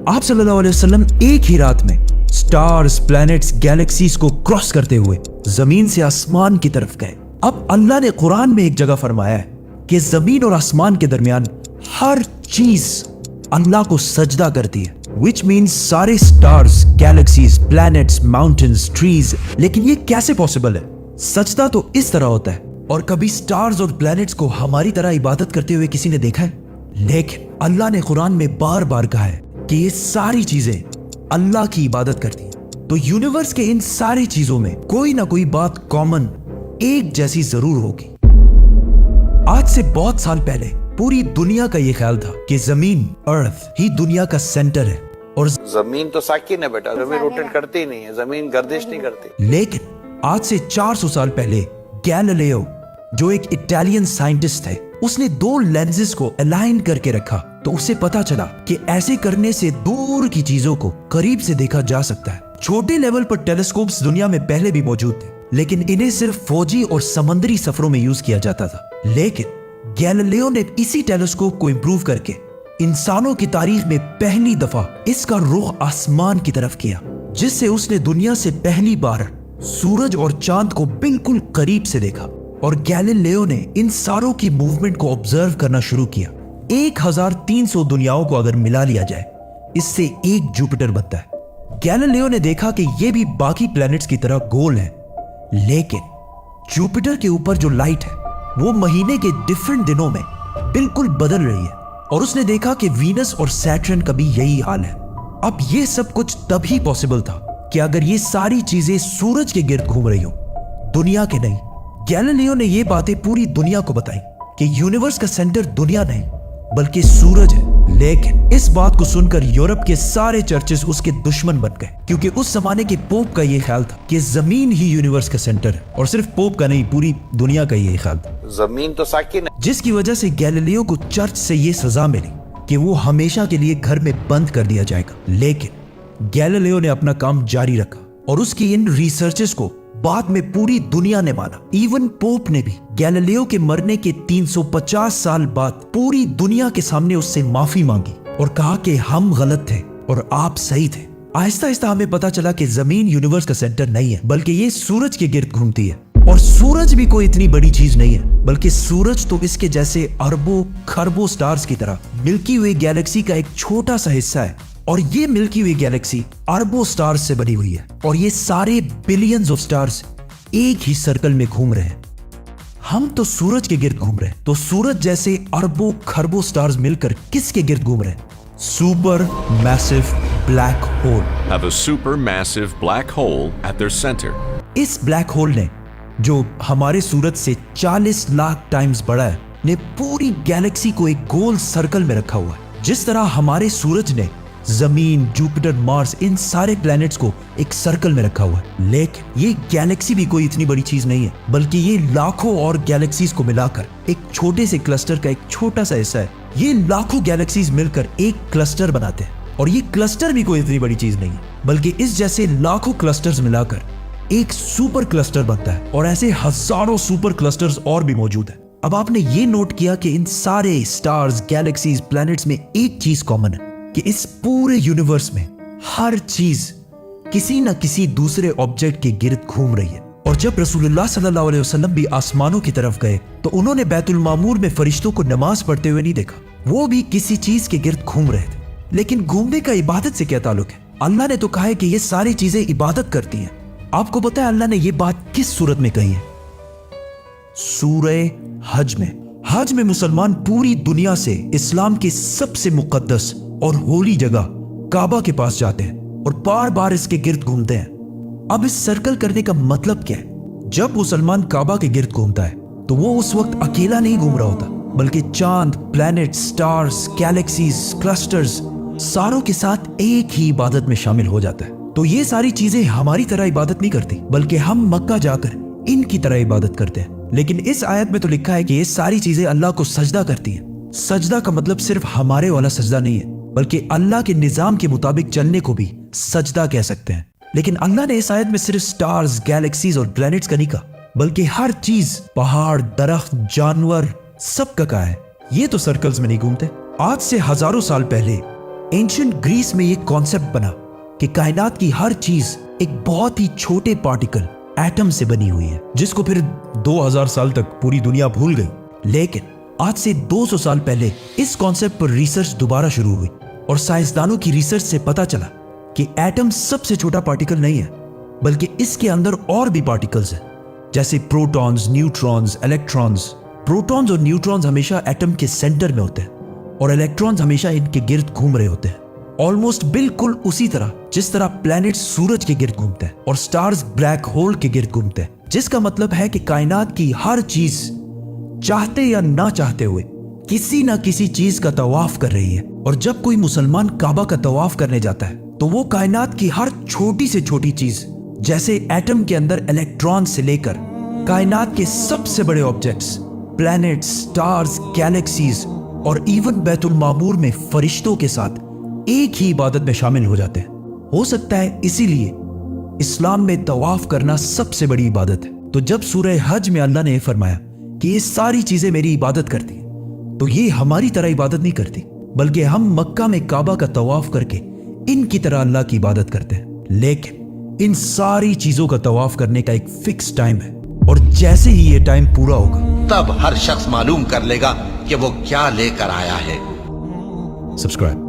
आप सल्लल्लाहु अलैहि वसल्लम एक ही रात में स्टार्स, प्लैनेट्स, गैलेक्सीज को क्रॉस करते हुए जमीन से आसमान की तरफ गए। अब अल्लाह ने कुरान में एक जगह फरमाया है कि जमीन और आसमान के दरमियान हर चीज अल्लाह को सजदा करती है, विच मीन्स सारे stars, galaxies, planets, mountains, trees. लेकिन ये कैसे पॉसिबल है? सजदा तो इस तरह होता है। और कभी स्टार्स और प्लैनेट्स को हमारी तरह इबादत करते हुए किसी ने देखा है? लेकिन अल्लाह ने कुरान में बार बार कहा है कि ये सारी चीजें अल्लाह की इबादत करती हैं। तो यूनिवर्स के इन सारी चीजों में कोई ना कोई बात कॉमन, एक जैसी जरूर होगी। आज से बहुत साल पहले पूरी दुनिया का ये ख्याल था कि जमीन, अर्थ ही दुनिया का सेंटर है। और जमीन तो साकिन है बेटा, जमीन रोटेट करती नहीं है, जमीन गर्दिश नहीं करती। लेकिन आज से 400 साल पहले गैलीलियो, जो एक इटालियन साइंटिस्ट थे, उसने 2 लेंसेज को अलाइन करके रखा तो उसे पता चला कि ऐसे करने से दूर की चीजों को करीब से देखा जा सकता है। छोटे लेवल पर टेलीस्कोप्स दुनिया में पहले भी मौजूद थे, लेकिन इन्हें सिर्फ फौजी और समंदरी सफरों में यूज किया जाता था। लेकिन गैलीलियो ने इसी टेलीस्कोप को इंप्रूव करके इंसानों की तारीख में पहली दफा इसका रुख आसमान की तरफ किया, जिससे उसने दुनिया से पहली बार सूरज और चांद को बिल्कुल करीब से देखा। और गैलीलियो ने इन सारों की मूवमेंट को ऑब्जर्व करना शुरू किया। 1300 दुनियाओं को अगर मिला लिया जाए, इससे एक जुपिटर बनता है। गैलीलियो ने देखा कि ये भी बाकी प्लैनेट्स की तरह गोल है, लेकिन जुपिटर के ऊपर जो लाइट है वो महीने के डिफरेंट दिनों में बिल्कुल बदल रही है। और उसने देखा कि वीनस और सैटर्न का भी यही हाल है। अब ये सब कुछ तभी पॉसिबल था कि अगर ये सारी चीजें सूरज के गिर्द घूम रही हो, दुनिया के नहीं। गैलीलियो ने ये बातें पूरी दुनिया को बताई कि यूनिवर्स का सेंटर दुनिया नहीं बल्कि सूरज है। लेकिन इस बात को सुनकर यूरोप के सारे चर्चेस उसके दुश्मन बन गए, क्योंकि उस जमाने के पोप का ये ख्याल था कि जमीन ही यूनिवर्स का सेंटर है। और सिर्फ पोप का नहीं, पूरी दुनिया का ये ख्याल था। जमीन तो साकिन है। जिसकी वजह से गैलीलियो को चर्च से ये सजा मिली कि वो हमेशा के लिए घर में बंद कर दिया जाएगा। लेकिन गैलीलियो ने अपना काम जारी रखा और उसकी इन रिसर्चेस को बाद में पूरी दुनिया ने माना। इवन पोप ने भी गैलीलियो के मरने के 350 साल बाद पूरी दुनिया के सामने उससे माफी मांगी और कहा कि हम गलत थे और आप सही थे। आहिस्ता आहिस्ता हमें पता चला कि जमीन यूनिवर्स का सेंटर नहीं है, बल्कि ये सूरज के गिर्द घूमती है। और सूरज भी कोई इतनी बड़ी चीज नहीं है, बल्कि सूरज तो इसके जैसे अरबों खरबों स्टार्स की तरह मिल्की वे गैलेक्सी का एक छोटा सा हिस्सा है। और ये मिल्की वे गैलेक्सी अरबों स्टार्स से बनी हुई है, और ये सारे बिलियंस ऑफ स्टार्स एक ही सर्कल में घूम रहे हैं। हम तो सूरज के गिर्द घूम रहे हैं, तो सूरज जैसे अरबों खरबों स्टार्स मिलकर किसके गिर्द घूम रहे हैं? Super massive black hole. Have a supermassive black hole at their center. इस ब्लैक होल ने, जो हमारे सूरज से 40 लाख टाइम्स बड़ा है, ने पूरी गैलेक्सी को एक गोल सर्कल में रखा हुआ है। जिस तरह हमारे सूरज ने जमीन, जुपिटर, मार्स, इन सारे प्लैनेट्स को एक सर्कल में रखा हुआ है। लेकिन ये गैलेक्सी भी कोई इतनी बड़ी चीज नहीं है, बल्कि ये लाखों और गैलेक्सीज को मिलाकर एक छोटे से क्लस्टर का एक छोटा सा हिस्सा है। ये लाखों गैलेक्सीज मिलकर एक क्लस्टर बनाते हैं, और ये क्लस्टर भी कोई इतनी बड़ी चीज नहीं है, बल्कि इस जैसे लाखों क्लस्टर्स मिलाकर एक सुपर क्लस्टर बनता है। और ऐसे हजारों सुपर क्लस्टर्स और भी मौजूद है। अब आपने ये नोट किया कि इन सारे स्टार्स, गैलेक्सीज, प्लैनेट्स में एक चीज कॉमन है कि इस पूरे यूनिवर्स में हर चीज किसी न किसी दूसरे ऑब्जेक्ट के गिर्द घूम रही है। और जब रसूलुल्लाह सल्लल्लाहु अलैहि वसल्लम भी आसमानों की तरफ गए तो उन्होंने बैतुल मामूर में फरिश्तों को नमाज पढ़ते हुए नहीं देखा, वो भी किसी चीज के गिर्द घूम रहे थे। लेकिन घूमने का इबादत से क्या ताल्लुक है? अल्लाह ने तो कहा है कि ये सारी चीजें इबादत करती हैं। आपको पता है अल्लाह ने ये बात किस सूरत में कही है? सूरह हज में। हज में मुसलमान पूरी दुनिया से इस्लाम की सबसे मुकद्दस और होली जगह काबा के पास जाते हैं और बार बार इसके गिर्द घूमते हैं। अब इस सर्कल करने का मतलब क्या है? जब मुसलमान काबा के गिर्द घूमता है तो वो उस वक्त अकेला नहीं घूम रहा होता, बल्कि चांद, प्लैनेट, स्टार्स, गैलेक्सीज, क्लस्टर्स सारों के साथ एक ही इबादत में शामिल हो जाता है। तो ये सारी चीजें हमारी तरह इबादत नहीं करती, बल्कि हम मक्का जाकर इनकी तरह इबादत करते हैं। लेकिन इस आयत में तो लिखा है कि ये सारी चीजें अल्लाह को सजदा करती हैं। सजदा का मतलब सिर्फ हमारे वाला सजदा नहीं है, बल्कि अल्लाह के निजाम के मुताबिक चलने को भी सजदा कह सकते हैं। लेकिन अल्लाह ने इस आयत में सिर्फ स्टार्स, गैलेक्सीज और प्लैनेट्स का नहीं कहा, बल्कि हर चीज, पहाड़, दरख्त, जानवर, सब का कहा है। ये तो सर्कल्स में नहीं घूमते। आज से हजारों साल पहले एंशिएंट ग्रीस में ये कॉन्सेप्ट बना कि कायनात की हर चीज एक बहुत ही छोटे पार्टिकल एटम से बनी हुई है, जिसको फिर 2000 साल तक पूरी दुनिया भूल गई। लेकिन आज से 200 साल पहले इस कॉन्सेप्ट पर रिसर्च दोबारा शुरू हुई और साइंसदानों की रिसर्च से पता चला कि एटम सबसे छोटा पार्टिकल नहीं है, बल्कि इसके अंदर और भी पार्टिकल्स हैं, जैसे प्रोटॉन्स, न्यूट्रॉन्स, इलेक्ट्रॉन्स। प्रोटॉन्स और न्यूट्रॉन्स हमेशा एटम के सेंटर में होते हैं और इलेक्ट्रॉन्स हमेशा इनके गिर्द घूम रहे होते हैं, ऑलमोस्ट बिल्कुल उसी तरह जिस तरह प्लैनेट्स सूरज के गिर्द घूमते हैं और स्टार्स ब्लैक होल के गिर्द घूमते हैं। जिसका मतलब है कि कायनात की हर चीज चाहते या ना चाहते हुए किसी ना किसी चीज का तवाफ कर रही है। और जब कोई मुसलमान काबा का तवाफ करने जाता है तो वो कायनात की हर छोटी से छोटी चीज, जैसे एटम के अंदर इलेक्ट्रॉन से लेकर कायनात के सबसे बड़े ऑब्जेक्ट्स, प्लैनेट्स, स्टार्स, गैलेक्सीज और इवन बैतुल मामूर में फरिश्तों के साथ एक ही इबादत में शामिल हो जाते हैं। हो सकता है इसीलिए इस्लाम में तवाफ करना सबसे बड़ी इबादत है। तो जब सूरह हज में अल्लाह ने फरमाया कि ये सारी चीजें मेरी इबादत करती हैं, तो ये हमारी तरह इबादत नहीं करती, बल्कि हम मक्का में काबा का तवाफ करके इनकी तरह अल्लाह की इबादत करते हैं। लेकिन इन सारी चीजों का तवाफ करने का एक फिक्स टाइम है और जैसे ही ये टाइम पूरा होगा तब हर शख्स मालूम कर लेगा कि वो क्या लेकर आया है। सब्सक्राइब।